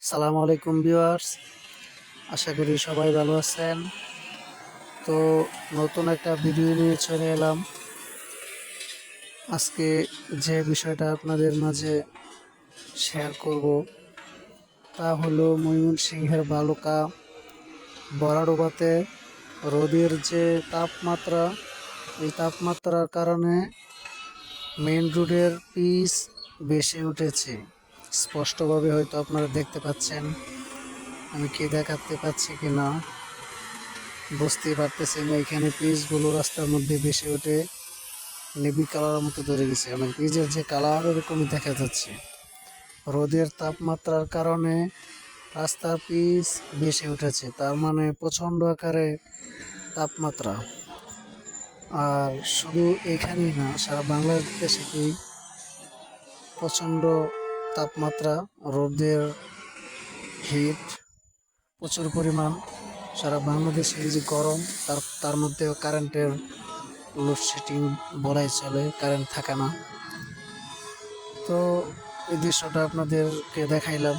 সালামু আলাইকুম ভিউয়ার্স, আশা করি সবাই ভালো আছেন। তো নতুন একটা ভিডিও নিয়ে চলে এলাম। আজকে যে বিষয়টা আপনাদের মাঝে শেয়ার করব তা হলো ময়মনসিংহের বালুকা বরাডোবাতে রোদের যে তাপমাত্রা, এই তাপমাত্রার কারণে মেইন রোডের পিচ বেশি উঠেছে। স্পষ্টভাবে হয়তো আপনারা দেখতে পাচ্ছেন, আমি কি দেখাতে পাচ্ছি কিনা বুঝতেই পারতেছি না। এখানে পিচগুলো রাস্তার মধ্যে বেশি উঠে নেভি কালারের মতো ধরে গেছে, মানে পিচের যে কালার এরকমই দেখা যাচ্ছে। রোদের তাপমাত্রার কারণে রাস্তার পিচ বেশি উঠেছে, তার মানে প্রচণ্ড আকারে তাপমাত্রা। আর শুধু এখানেই না, সারা বাংলাদেশেই প্রচণ্ড তাপমাত্রা, রোদের হিট প্রচুর পরিমাণ। সারা বাংলাদেশে এই যে গরম, তার মধ্যেও কারেন্টের লোডশেডিং বলাই চলে, কারেন্ট থাকে না। তো এই দৃশ্যটা আপনাদেরকে দেখাইলাম,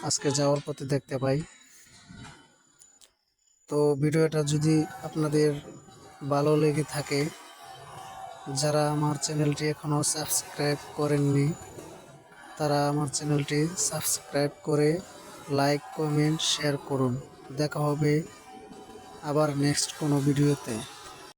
আজকে যাওয়ার পথে দেখতে পাই। তো ভিডিওটা যদি আপনাদের ভালো লেগে থাকে, যারা আমার চ্যানেলটি এখনও সাবস্ক্রাইব করেননি তারা আমার চ্যানেলটি সাবস্ক্রাইব করে লাইক, কমেন্ট, শেয়ার করুন। দেখা হবে আবার নেক্সট কোনো ভিডিওতে।